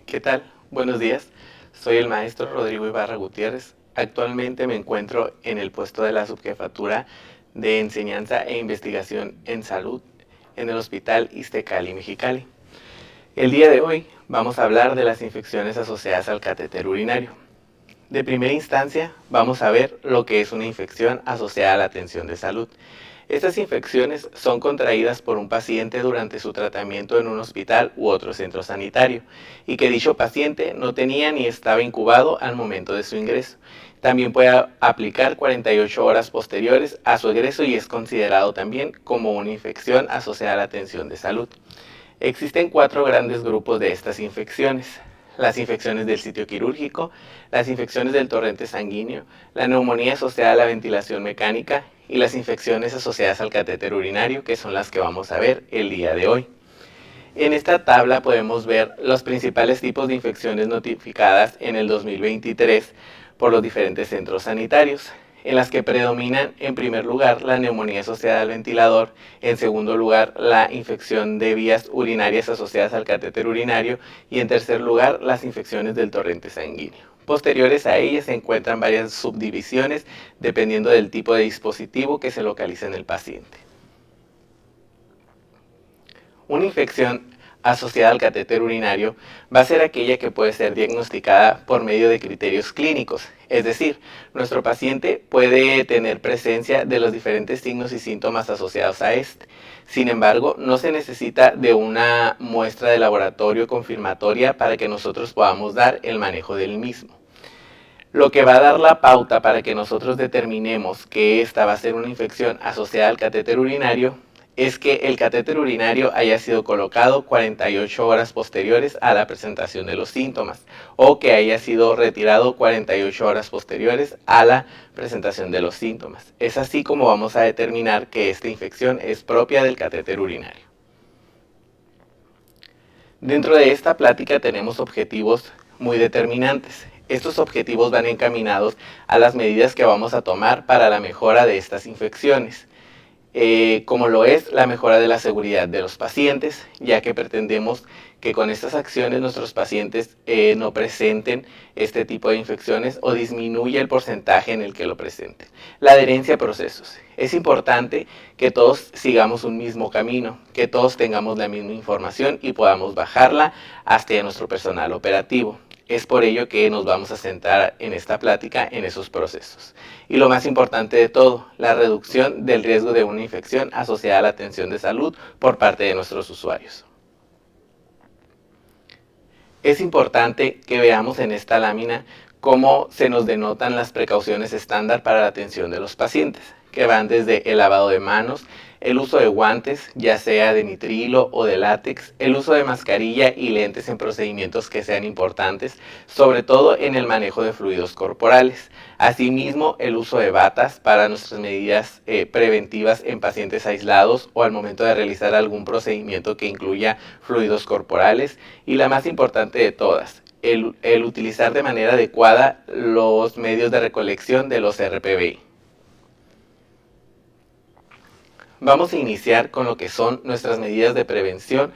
¿Qué tal? Buenos días. Soy el maestro Rodrigo Ibarra Gutiérrez. Actualmente me encuentro en el puesto de la subjefatura de Enseñanza e Investigación en Salud en el Hospital Iztecali Mexicali. El día de hoy vamos a hablar de las infecciones asociadas al catéter urinario. De primera instancia, vamos a ver lo que es una infección asociada a la atención de salud. Estas infecciones son contraídas por un paciente durante su tratamiento en un hospital u otro centro sanitario y que dicho paciente no tenía ni estaba incubado al momento de su ingreso. También puede aplicar 48 horas posteriores a su egreso y es considerado también como una infección asociada a la atención de salud. Existen 4 grandes grupos de estas infecciones: las infecciones del sitio quirúrgico, las infecciones del torrente sanguíneo, la neumonía asociada a la ventilación mecánica y las infecciones asociadas al catéter urinario, que son las que vamos a ver el día de hoy. En esta tabla podemos ver los principales tipos de infecciones notificadas en el 2023 por los diferentes centros sanitarios, en las que predominan en primer lugar la neumonía asociada al ventilador, en segundo lugar la infección de vías urinarias asociadas al catéter urinario y en tercer lugar las infecciones del torrente sanguíneo. Posteriores a ellas se encuentran varias subdivisiones dependiendo del tipo de dispositivo que se localiza en el paciente. Una infección asociada al catéter urinario va a ser aquella que puede ser diagnosticada por medio de criterios clínicos, es decir, nuestro paciente puede tener presencia de los diferentes signos y síntomas asociados a este. Sin embargo, no se necesita de una muestra de laboratorio confirmatoria para que nosotros podamos dar el manejo del mismo. Lo que va a dar la pauta para que nosotros determinemos que esta va a ser una infección asociada al catéter urinario es que el catéter urinario haya sido colocado 48 horas posteriores a la presentación de los síntomas o que haya sido retirado 48 horas posteriores a la presentación de los síntomas. Es así como vamos a determinar que esta infección es propia del catéter urinario. Dentro de esta plática tenemos objetivos muy determinantes. Estos objetivos van encaminados a las medidas que vamos a tomar para la mejora de estas infecciones. Como lo es la mejora de la seguridad de los pacientes, ya que pretendemos que con estas acciones nuestros pacientes no presenten este tipo de infecciones o disminuya el porcentaje en el que lo presenten. La adherencia a procesos. Es importante que todos sigamos un mismo camino, que todos tengamos la misma información y podamos bajarla hasta nuestro personal operativo. Es por ello que nos vamos a centrar en esta plática en esos procesos. Y lo más importante de todo, la reducción del riesgo de una infección asociada a la atención de salud por parte de nuestros usuarios. Es importante que veamos en esta lámina cómo se nos denotan las precauciones estándar para la atención de los pacientes, que van desde el lavado de manos, el uso de guantes, ya sea de nitrilo o de látex, el uso de mascarilla y lentes en procedimientos que sean importantes, sobre todo en el manejo de fluidos corporales. Asimismo, el uso de batas para nuestras medidas preventivas en pacientes aislados o al momento de realizar algún procedimiento que incluya fluidos corporales. Y la más importante de todas, el utilizar de manera adecuada los medios de recolección de los RPBI. Vamos a iniciar con lo que son nuestras medidas de prevención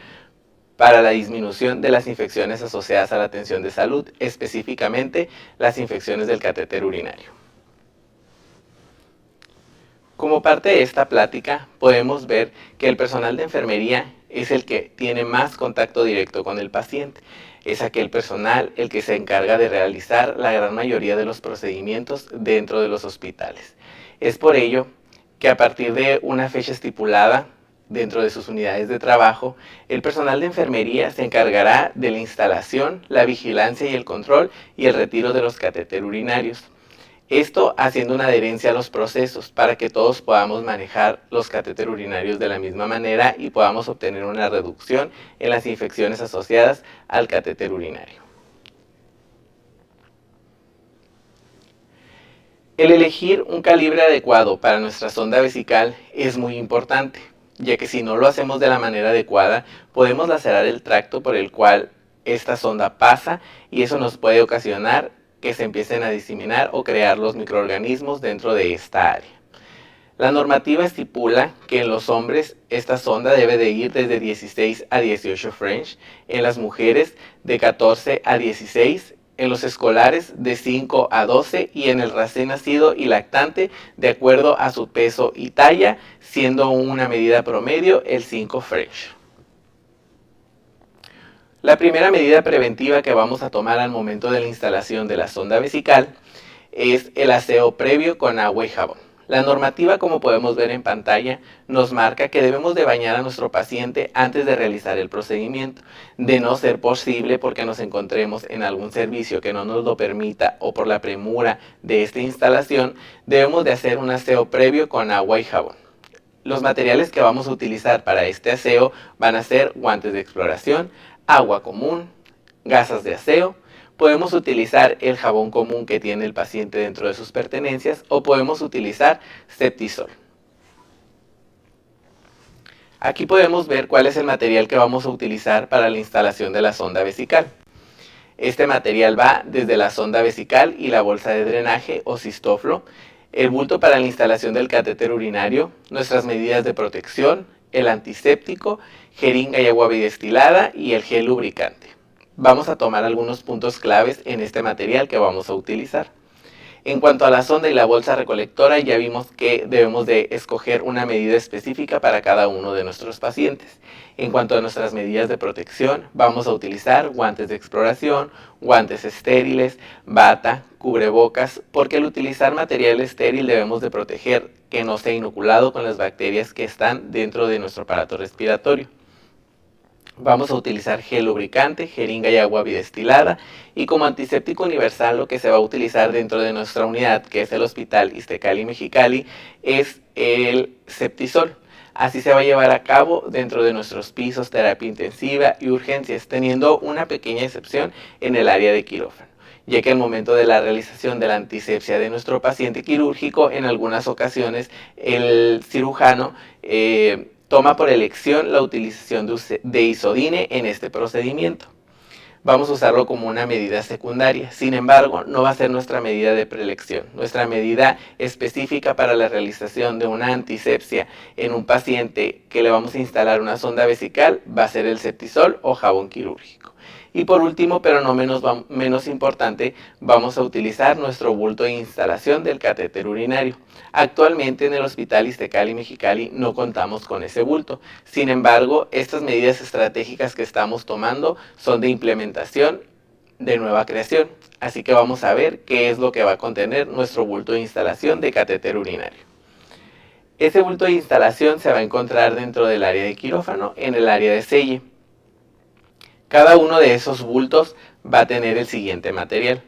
para la disminución de las infecciones asociadas a la atención de salud, específicamente las infecciones del catéter urinario. Como parte de esta plática, podemos ver que el personal de enfermería es el que tiene más contacto directo con el paciente. Es aquel personal el que se encarga de realizar la gran mayoría de los procedimientos dentro de los hospitales. Es por ello que a partir de una fecha estipulada dentro de sus unidades de trabajo, el personal de enfermería se encargará de la instalación, la vigilancia y el control y el retiro de los catéter urinarios. Esto haciendo una adherencia a los procesos para que todos podamos manejar los catéter urinarios de la misma manera y podamos obtener una reducción en las infecciones asociadas al catéter urinario. El elegir un calibre adecuado para nuestra sonda vesical es muy importante, ya que si no lo hacemos de la manera adecuada, podemos lacerar el tracto por el cual esta sonda pasa y eso nos puede ocasionar que se empiecen a diseminar o crear los microorganismos dentro de esta área. La normativa estipula que en los hombres esta sonda debe de ir desde 16 a 18 French, en las mujeres de 14 a 16, en los escolares de 5 a 12 y en el recién nacido y lactante de acuerdo a su peso y talla, siendo una medida promedio el 5 French. La primera medida preventiva que vamos a tomar al momento de la instalación de la sonda vesical es el aseo previo con agua y jabón. La normativa, como podemos ver en pantalla, nos marca que debemos de bañar a nuestro paciente antes de realizar el procedimiento. De no ser posible porque nos encontremos en algún servicio que no nos lo permita o por la premura de esta instalación, debemos de hacer un aseo previo con agua y jabón. Los materiales que vamos a utilizar para este aseo van a ser guantes de exploración, agua común, gasas de aseo. Podemos utilizar el jabón común que tiene el paciente dentro de sus pertenencias o podemos utilizar Septisol. Aquí podemos ver cuál es el material que vamos a utilizar para la instalación de la sonda vesical. Este material va desde la sonda vesical y la bolsa de drenaje o cistóflo, el bulto para la instalación del catéter urinario, nuestras medidas de protección, el antiséptico, jeringa y agua bidestilada y el gel lubricante. Vamos a tomar algunos puntos claves en este material que vamos a utilizar. En cuanto a la sonda y la bolsa recolectora, ya vimos que debemos de escoger una medida específica para cada uno de nuestros pacientes. En cuanto a nuestras medidas de protección, vamos a utilizar guantes de exploración, guantes estériles, bata, cubrebocas, porque al utilizar material estéril debemos de proteger que no sea inoculado con las bacterias que están dentro de nuestro aparato respiratorio. Vamos a utilizar gel lubricante, jeringa y agua bidestilada y como antiséptico universal lo que se va a utilizar dentro de nuestra unidad, que es el Hospital Iztacali Mexicali, es el Septisol. Así se va a llevar a cabo dentro de nuestros pisos, terapia intensiva y urgencias, teniendo una pequeña excepción en el área de quirófano, ya que al momento de la realización de la antisepsia de nuestro paciente quirúrgico, en algunas ocasiones el cirujano toma por elección la utilización de isodine en este procedimiento. Vamos a usarlo como una medida secundaria. Sin embargo, no va a ser nuestra medida de preelección. Nuestra medida específica para la realización de una antisepsia en un paciente que le vamos a instalar una sonda vesical va a ser el Septisol o jabón quirúrgico. Y por último, pero no menos importante, vamos a utilizar nuestro bulto de instalación del catéter urinario. Actualmente en el Hospital Iztacali Mexicali no contamos con ese bulto. Sin embargo, estas medidas estratégicas que estamos tomando son de implementación de nueva creación. Así que vamos a ver qué es lo que va a contener nuestro bulto de instalación de catéter urinario. Ese bulto de instalación se va a encontrar dentro del área de quirófano, en el área de selle. Cada uno de esos bultos va a tener el siguiente material: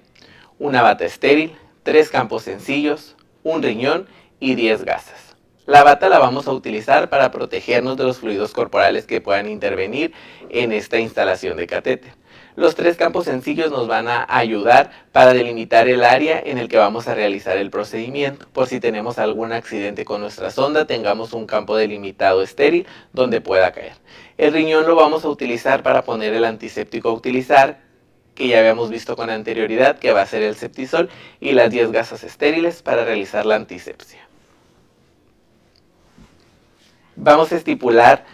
una bata estéril, 3 campos sencillos, un riñón y 10 gasas. La bata la vamos a utilizar para protegernos de los fluidos corporales que puedan intervenir en esta instalación de catéter. Los 3 campos sencillos nos van a ayudar para delimitar el área en el que vamos a realizar el procedimiento. Por si tenemos algún accidente con nuestra sonda, tengamos un campo delimitado estéril donde pueda caer. El riñón lo vamos a utilizar para poner el antiséptico a utilizar, que ya habíamos visto con anterioridad, que va a ser el Septisol, y las 10 gasas estériles para realizar la antisepsia. Vamos a estipular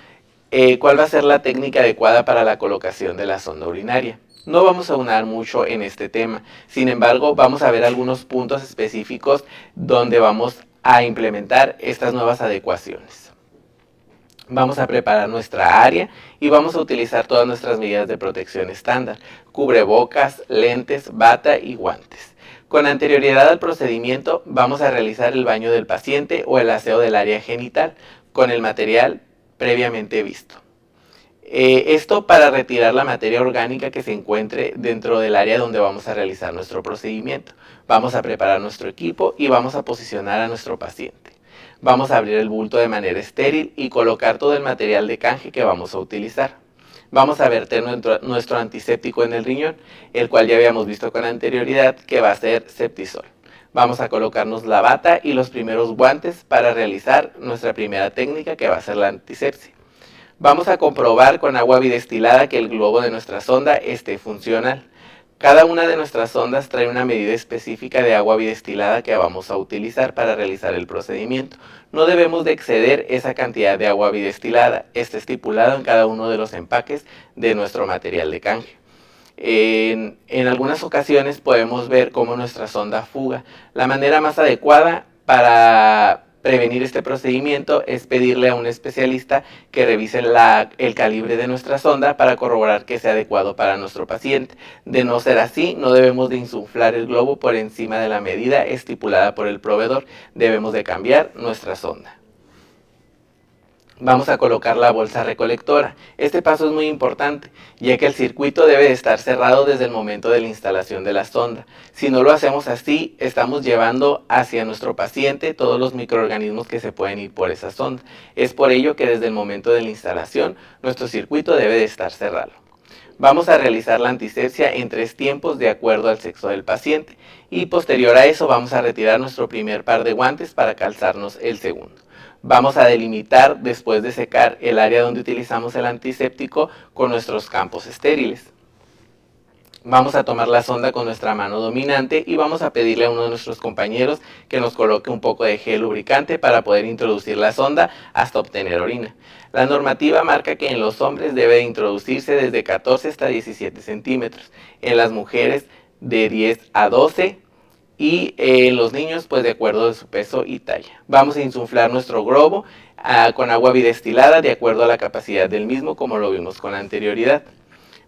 cuál va a ser la técnica adecuada para la colocación de la sonda urinaria. No vamos a ahondar mucho en este tema, sin embargo vamos a ver algunos puntos específicos donde vamos a implementar estas nuevas adecuaciones. Vamos a preparar nuestra área y vamos a utilizar todas nuestras medidas de protección estándar: cubrebocas, lentes, bata y guantes. Con anterioridad al procedimiento vamos a realizar el baño del paciente o el aseo del área genital con el material previamente visto. Esto para retirar la materia orgánica que se encuentre dentro del área donde vamos a realizar nuestro procedimiento. Vamos a preparar nuestro equipo y vamos a posicionar a nuestro paciente. Vamos a abrir el bulto de manera estéril y colocar todo el material de canje que vamos a utilizar. Vamos a verter nuestro antiséptico en el riñón, el cual ya habíamos visto con anterioridad que va a ser Septisol. Vamos a colocarnos la bata y los primeros guantes para realizar nuestra primera técnica, que va a ser la antisepsia. Vamos a comprobar con agua bidestilada que el globo de nuestra sonda esté funcional. Cada una de nuestras sondas trae una medida específica de agua bidestilada que vamos a utilizar para realizar el procedimiento. No debemos de exceder esa cantidad de agua bidestilada, está estipulado en cada uno de los empaques de nuestro material de canje. En algunas ocasiones podemos ver cómo nuestra sonda fuga. La manera más adecuada para prevenir este procedimiento es pedirle a un especialista que revise el calibre de nuestra sonda para corroborar que sea adecuado para nuestro paciente. De no ser así, no debemos de insuflar el globo por encima de la medida estipulada por el proveedor. Debemos de cambiar nuestra sonda. Vamos a colocar la bolsa recolectora. Este paso es muy importante, ya que el circuito debe de estar cerrado desde el momento de la instalación de la sonda. Si no lo hacemos así, estamos llevando hacia nuestro paciente todos los microorganismos que se pueden ir por esa sonda. Es por ello que desde el momento de la instalación, nuestro circuito debe de estar cerrado. Vamos a realizar la antisepsia en 3 tiempos de acuerdo al sexo del paciente y posterior a eso vamos a retirar nuestro primer par de guantes para calzarnos el segundo. Vamos a delimitar después de secar el área donde utilizamos el antiséptico con nuestros campos estériles. Vamos a tomar la sonda con nuestra mano dominante y vamos a pedirle a uno de nuestros compañeros que nos coloque un poco de gel lubricante para poder introducir la sonda hasta obtener orina. La normativa marca que en los hombres debe de introducirse desde 14 hasta 17 centímetros, en las mujeres de 10 a 12 y en los niños pues de acuerdo a su peso y talla. Vamos a insuflar nuestro globo con agua bidestilada de acuerdo a la capacidad del mismo, como lo vimos con anterioridad.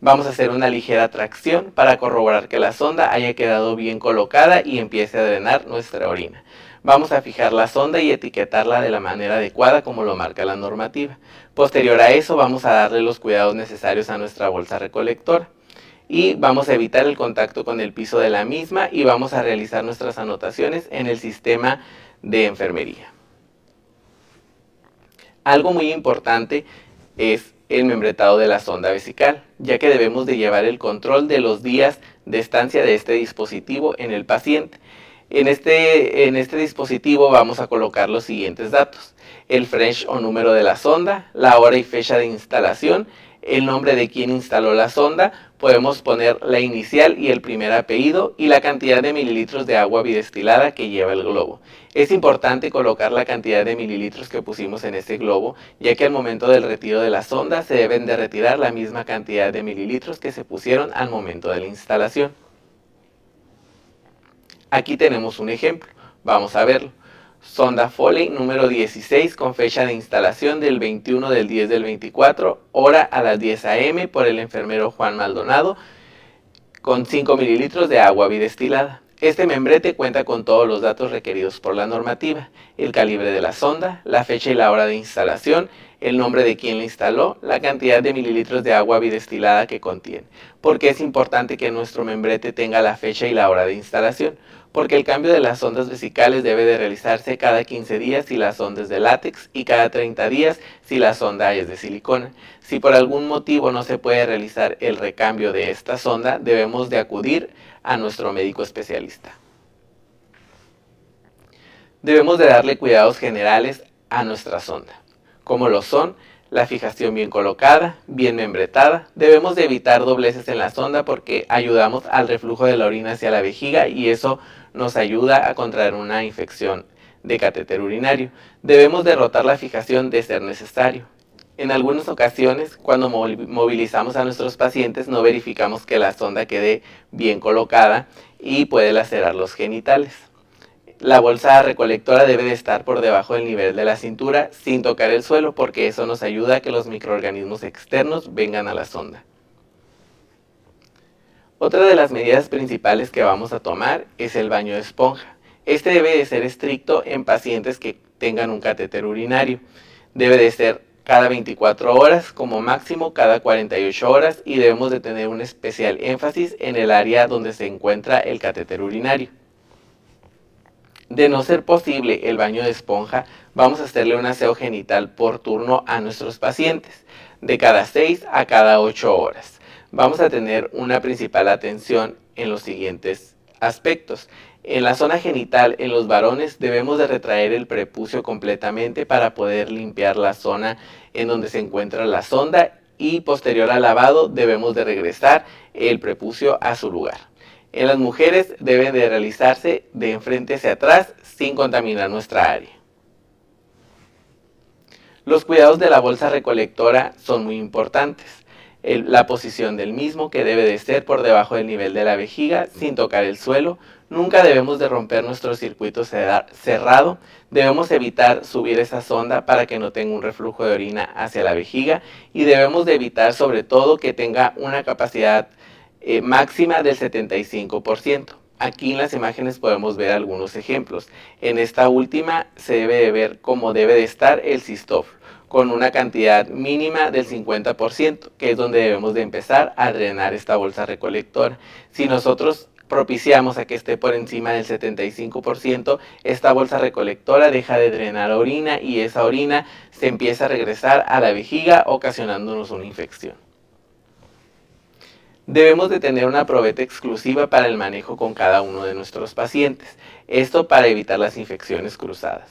Vamos a hacer una ligera tracción para corroborar que la sonda haya quedado bien colocada y empiece a drenar nuestra orina. Vamos a fijar la sonda y etiquetarla de la manera adecuada como lo marca la normativa. Posterior a eso vamos a darle los cuidados necesarios a nuestra bolsa recolectora. Y vamos a evitar el contacto con el piso de la misma y vamos a realizar nuestras anotaciones en el sistema de enfermería. Algo muy importante es el membretado de la sonda vesical, ya que debemos de llevar el control de los días de estancia de este dispositivo en el paciente. En este dispositivo vamos a colocar los siguientes datos: el fresh o número de la sonda, la hora y fecha de instalación, el nombre de quien instaló la sonda, podemos poner la inicial y el primer apellido y la cantidad de mililitros de agua bidestilada que lleva el globo. Es importante colocar la cantidad de mililitros que pusimos en ese globo, ya que al momento del retiro de la sonda se deben de retirar la misma cantidad de mililitros que se pusieron al momento de la instalación. Aquí tenemos un ejemplo, vamos a verlo. Sonda Foley número 16 con fecha de instalación del 21 del 10 del 24, hora a las 10 a.m. por el enfermero Juan Maldonado, con 5 mililitros de agua bidestilada. Este membrete cuenta con todos los datos requeridos por la normativa: el calibre de la sonda, la fecha y la hora de instalación, el nombre de quien la instaló, la cantidad de mililitros de agua bidestilada que contiene. ¿Por qué es importante que nuestro membrete tenga la fecha y la hora de instalación? Porque el cambio de las sondas vesicales debe de realizarse cada 15 días si la sonda es de látex y cada 30 días si la sonda es de silicona. Si por algún motivo no se puede realizar el recambio de esta sonda, debemos de acudir a nuestro médico especialista. Debemos de darle cuidados generales a nuestra sonda, como lo son la fijación bien colocada, bien membretada. Debemos de evitar dobleces en la sonda porque ayudamos al reflujo de la orina hacia la vejiga y eso nos ayuda a contraer una infección de catéter urinario. Debemos de rotar la fijación de ser necesario. En algunas ocasiones, cuando movilizamos a nuestros pacientes, no verificamos que la sonda quede bien colocada y puede lacerar los genitales. La bolsa recolectora debe de estar por debajo del nivel de la cintura sin tocar el suelo, porque eso nos ayuda a que los microorganismos externos vengan a la sonda. Otra de las medidas principales que vamos a tomar es el baño de esponja. Este debe de ser estricto en pacientes que tengan un catéter urinario. Debe de ser cada 24 horas, como máximo cada 48 horas, y debemos de tener un especial énfasis en el área donde se encuentra el catéter urinario. De no ser posible el baño de esponja, vamos a hacerle un aseo genital por turno a nuestros pacientes, de cada 6 a cada 8 horas. Vamos a tener una principal atención en los siguientes aspectos. En la zona genital, en los varones, debemos de retraer el prepucio completamente para poder limpiar la zona en donde se encuentra la sonda, y posterior al lavado debemos de regresar el prepucio a su lugar. En las mujeres deben de realizarse de enfrente hacia atrás sin contaminar nuestra área. Los cuidados de la bolsa recolectora son muy importantes. La posición del mismo, que debe de ser por debajo del nivel de la vejiga sin tocar el suelo. Nunca debemos de romper nuestro circuito cerrado. Debemos evitar subir esa sonda para que no tenga un reflujo de orina hacia la vejiga, y debemos de evitar sobre todo que tenga una capacidad máxima del 75%. Aquí en las imágenes podemos ver algunos ejemplos. En esta última se debe de ver cómo debe de estar el sistoflo, con una cantidad mínima del 50%, que es donde debemos de empezar a drenar esta bolsa recolectora. Si nosotros propiciamos a que esté por encima del 75%, esta bolsa recolectora deja de drenar orina y esa orina se empieza a regresar a la vejiga, ocasionándonos una infección. Debemos de tener una probeta exclusiva para el manejo con cada uno de nuestros pacientes, esto para evitar las infecciones cruzadas.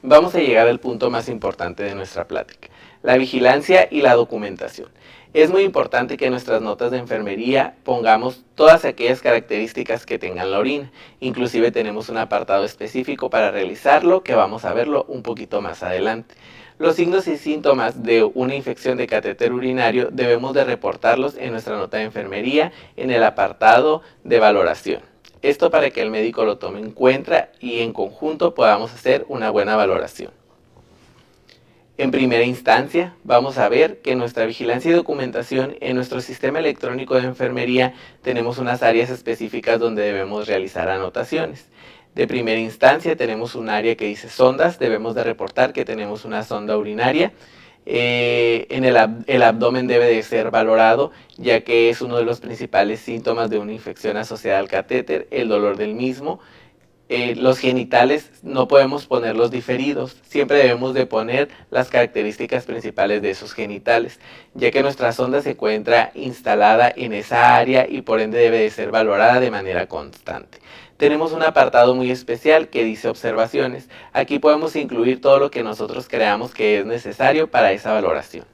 Vamos a llegar al punto más importante de nuestra plática, la vigilancia y la documentación. Es muy importante que en nuestras notas de enfermería pongamos todas aquellas características que tengan la orina. Inclusive tenemos un apartado específico para realizarlo, que vamos a verlo un poquito más adelante. Los signos y síntomas de una infección de catéter urinario debemos de reportarlos en nuestra nota de enfermería en el apartado de valoración. Esto para que el médico lo tome en cuenta y en conjunto podamos hacer una buena valoración. En primera instancia, vamos a ver que en nuestra vigilancia y documentación, en nuestro sistema electrónico de enfermería, tenemos unas áreas específicas donde debemos realizar anotaciones. De primera instancia tenemos un área que dice sondas. Debemos de reportar que tenemos una sonda urinaria. El abdomen debe de ser valorado, ya que es uno de los principales síntomas de una infección asociada al catéter, el dolor del mismo. Los genitales no podemos ponerlos diferidos, siempre debemos de poner las características principales de esos genitales, ya que nuestra sonda se encuentra instalada en esa área y por ende debe de ser valorada de manera constante. Tenemos un apartado muy especial que dice observaciones. Aquí podemos incluir todo lo que nosotros creamos que es necesario para esa valoración.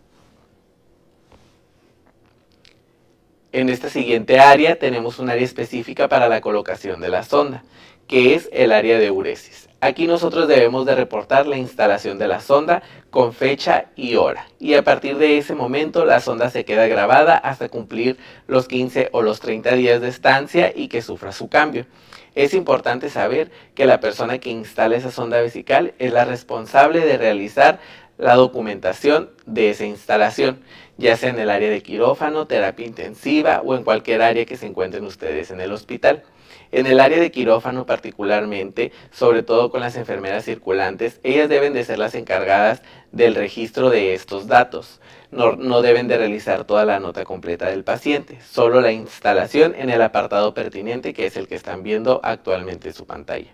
En esta siguiente área tenemos un área específica para la colocación de la sonda, que es el área de uresis. Aquí nosotros debemos de reportar la instalación de la sonda con fecha y hora, y a partir de ese momento la sonda se queda grabada hasta cumplir los 15 o los 30 días de estancia y que sufra su cambio. Es importante saber que la persona que instala esa sonda vesical es la responsable de realizar la documentación de esa instalación, ya sea en el área de quirófano, terapia intensiva o en cualquier área que se encuentren ustedes en el hospital. En el área de quirófano particularmente, sobre todo con las enfermeras circulantes, ellas deben de ser las encargadas del registro de estos datos. No deben de realizar toda la nota completa del paciente, solo la instalación en el apartado pertinente, que es el que están viendo actualmente en su pantalla.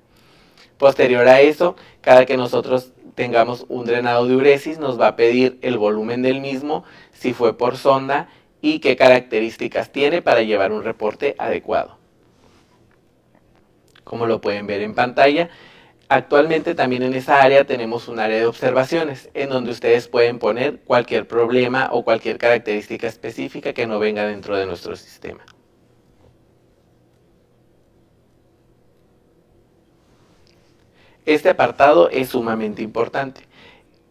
Posterior a eso, cada que nosotros tengamos un drenado de uresis, nos va a pedir el volumen del mismo, si fue por sonda y qué características tiene para llevar un reporte adecuado. Como lo pueden ver en pantalla, actualmente también en esa área tenemos un área de observaciones, en donde ustedes pueden poner cualquier problema o cualquier característica específica que no venga dentro de nuestro sistema. Este apartado es sumamente importante.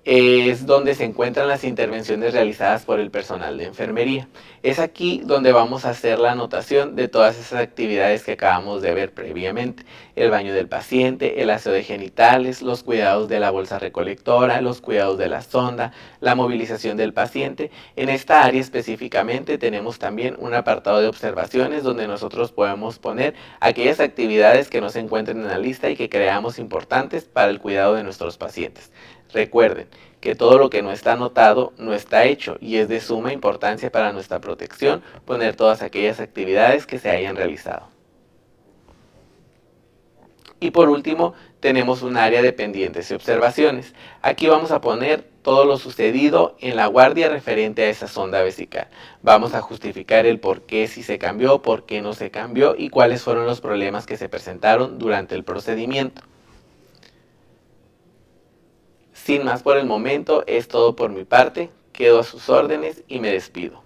Es donde se encuentran las intervenciones realizadas por el personal de enfermería. Es aquí donde vamos a hacer la anotación de todas esas actividades que acabamos de ver previamente. El baño del paciente, el aseo de genitales, los cuidados de la bolsa recolectora, los cuidados de la sonda, la movilización del paciente. En esta área específicamente tenemos también un apartado de observaciones donde nosotros podemos poner aquellas actividades que no se encuentren en la lista y que creamos importantes para el cuidado de nuestros pacientes. Recuerden que todo lo que no está anotado no está hecho y es de suma importancia para nuestra protección poner todas aquellas actividades que se hayan realizado. Y por último, tenemos un área de pendientes y observaciones. Aquí vamos a poner todo lo sucedido en la guardia referente a esa sonda vesical. Vamos a justificar el por qué si se cambió, por qué no se cambió y cuáles fueron los problemas que se presentaron durante el procedimiento. Sin más por el momento, es todo por mi parte. Quedo a sus órdenes y me despido.